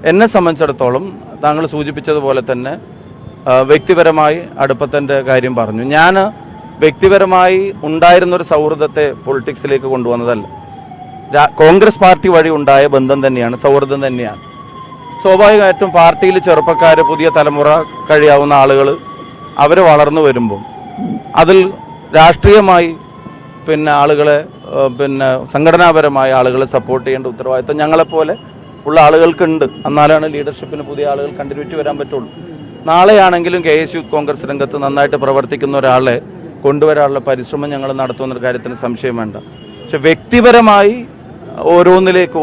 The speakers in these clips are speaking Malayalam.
എന്നെ സംബന്ധിച്ചിടത്തോളം താങ്കൾ സൂചിപ്പിച്ചതുപോലെ തന്നെ വ്യക്തിപരമായി അടുപ്പത്തിൻ്റെ കാര്യം പറഞ്ഞു. ഞാൻ വ്യക്തിപരമായി ഉണ്ടായിരുന്നൊരു സൗഹൃദത്തെ പൊളിറ്റിക്സിലേക്ക് കൊണ്ടുവന്നതല്ല. കോൺഗ്രസ് പാർട്ടി വഴി ഉണ്ടായ ബന്ധം തന്നെയാണ്, സൗഹൃദം തന്നെയാണ്. സ്വാഭാവികമായിട്ടും പാർട്ടിയിൽ ചെറുപ്പക്കാർ, പുതിയ തലമുറ കഴിയാവുന്ന ആളുകൾ അവർ വളർന്നു വരുമ്പോൾ അതിൽ രാഷ്ട്രീയമായി ആളുകളെ സംഘടനാപരമായ ആളുകളെ സപ്പോർട്ട് ചെയ്യേണ്ട ഉത്തരവാദിത്വം ഞങ്ങളെപ്പോലെ ഉള്ള ആളുകൾക്കുണ്ട്. എന്നാലാണ് ലീഡർഷിപ്പിന് പുതിയ ആളുകൾ കണ്ടിന്യൂറ്റി വരാൻ പറ്റുള്ളൂ. നാളെയാണെങ്കിലും KS യൂത്ത് കോൺഗ്രസ് രംഗത്ത് നന്നായിട്ട് പ്രവർത്തിക്കുന്ന ഒരാളെ കൊണ്ടുവരാനുള്ള പരിശ്രമം ഞങ്ങൾ നടത്തുന്ന കാര്യത്തിന് സംശയം വേണ്ട. പക്ഷെ വ്യക്തിപരമായി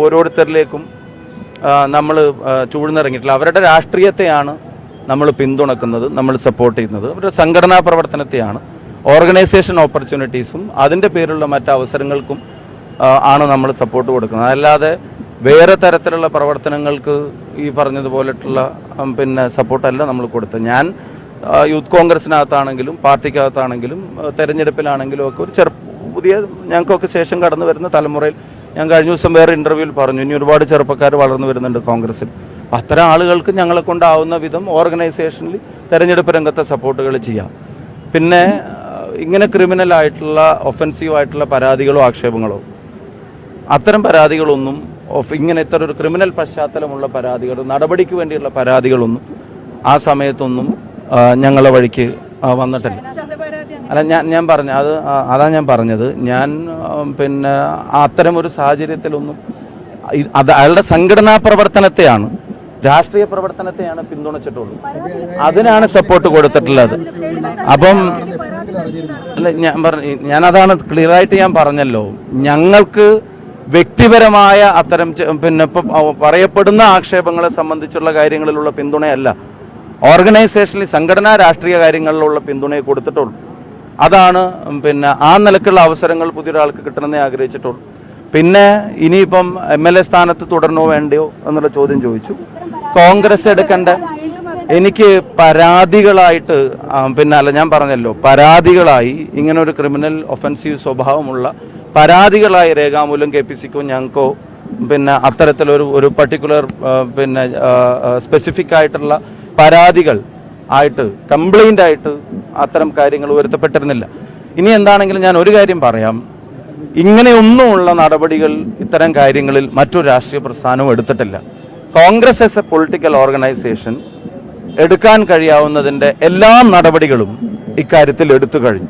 ഓരോരുത്തരിലേക്കും നമ്മൾ ചൂഴ്ന്നിറങ്ങിയിട്ടില്ല. അവരുടെ രാഷ്ട്രീയത്തെയാണ് നമ്മൾ പിന്തുണക്കുന്നത്, നമ്മൾ സപ്പോർട്ട് ചെയ്യുന്നത്. അവരുടെ സംഘടനാ പ്രവർത്തനത്തെയാണ്, ഓർഗനൈസേഷൻ ഓപ്പർച്യൂണിറ്റീസും അതിൻ്റെ പേരിലുള്ള മറ്റ് അവസരങ്ങൾക്കും ആണ് നമ്മൾ സപ്പോർട്ട് കൊടുക്കുന്നത്. അല്ലാതെ വേറെ തരത്തിലുള്ള പ്രവർത്തനങ്ങൾക്ക് ഈ പറഞ്ഞതുപോലെയുള്ള സപ്പോർട്ടല്ല നമ്മൾ കൊടുത്തത്. ഞാൻ യൂത്ത് കോൺഗ്രസിനകത്താണെങ്കിലും പാർട്ടിക്കകത്താണെങ്കിലും തെരഞ്ഞെടുപ്പിലാണെങ്കിലും ഒക്കെ ഒരു പുതിയ ഞങ്ങൾക്കൊക്കെ ശേഷം കടന്നു വരുന്ന തലമുറയിൽ ഞാൻ കഴിഞ്ഞ ദിവസം വേറെ ഇൻ്റർവ്യൂവിൽ പറഞ്ഞു, ഇനി ഒരുപാട് ചെറുപ്പക്കാർ വളർന്നു വരുന്നുണ്ട് കോൺഗ്രസിൽ. അത്തരം ആളുകൾക്ക് ഞങ്ങളെ കൊണ്ടാവുന്ന വിധം ഓർഗനൈസേഷനിൽ തെരഞ്ഞെടുപ്പ് രംഗത്തെ സപ്പോർട്ടുകൾ ചെയ്യാം. പിന്നെ ഇങ്ങനെ ക്രിമിനലായിട്ടുള്ള ഒഫൻസീവായിട്ടുള്ള പരാതികളോ ആക്ഷേപങ്ങളോ അത്തരം പരാതികളൊന്നും ഇത്ര ഒരു ക്രിമിനൽ പശ്ചാത്തലമുള്ള പരാതികൾ, നടപടിക്ക് വേണ്ടിയുള്ള പരാതികളൊന്നും ആ സമയത്തൊന്നും ഞങ്ങളെ വഴിക്ക് വന്നിട്ടില്ല. അല്ല, ഞാൻ പറഞ്ഞു അതാ ഞാൻ പറഞ്ഞത്. ഞാൻ അത്തരം ഒരു സാഹചര്യത്തിലൊന്നും അയാളുടെ സംഘടനാ പ്രവർത്തനത്തെയാണ്, രാഷ്ട്രീയ പ്രവർത്തനത്തെയാണ് പിന്തുണച്ചിട്ടുള്ളൂ. അതിനാണ് സപ്പോർട്ട് കൊടുത്തിട്ടുള്ളത്. അപ്പം അല്ല, ഞാനതാണ് ക്ലിയറായിട്ട് ഞാൻ പറഞ്ഞല്ലോ. ഞങ്ങൾക്ക് വ്യക്തിപരമായ അത്തരം ഇപ്പം പറയപ്പെടുന്ന ആക്ഷേപങ്ങളെ സംബന്ധിച്ചുള്ള കാര്യങ്ങളിലുള്ള പിന്തുണയല്ല, ഓർഗനൈസേഷനിൽ സംഘടനാ രാഷ്ട്രീയ കാര്യങ്ങളിലുള്ള പിന്തുണയെ കൊടുത്തിട്ടുള്ളൂ. അതാണ് ആ നിലക്കുള്ള അവസരങ്ങൾ പുതിയൊരാൾക്ക് കിട്ടണമെന്നേ ആഗ്രഹിച്ചിട്ടുള്ളൂ. പിന്നെ ഇനിയിപ്പം MLA സ്ഥാനത്ത് തുടരണോ വേണ്ടയോ എന്നുള്ള ചോദ്യം ചോദിച്ചു. കോൺഗ്രസ് എടുക്കേണ്ട എനിക്ക് പരാതികളായിട്ട് അല്ല, ഞാൻ പറഞ്ഞല്ലോ, പരാതികളായി ഇങ്ങനെ ഒരു ക്രിമിനൽ ഒഫൻസീവ് സ്വഭാവമുള്ള പരാതികളായി രേഖാമൂലം KPCക്കോ ഞങ്ങൾക്കോ അത്തരത്തിലൊരു പർട്ടിക്കുലർ സ്പെസിഫിക് ആയിട്ടുള്ള പരാതികൾ ആയിട്ട്, കംപ്ലൈൻ്റ് ആയിട്ട് അത്തരം കാര്യങ്ങൾ ഉയർത്തപ്പെട്ടിരുന്നില്ല. ഇനി എന്താണെങ്കിലും ഞാൻ ഒരു കാര്യം പറയാം, ഇങ്ങനെയൊന്നുമുള്ള നടപടികൾ ഇത്തരം കാര്യങ്ങളിൽ മറ്റൊരു രാഷ്ട്രീയ പ്രസ്ഥാനവും എടുത്തിട്ടില്ല. Congress as A political organisation എടുക്കാൻ കഴിയാവുന്നതിൻ്റെ എല്ലാ നടപടികളും ഇക്കാര്യത്തിൽ എടുത്തു കഴിഞ്ഞു.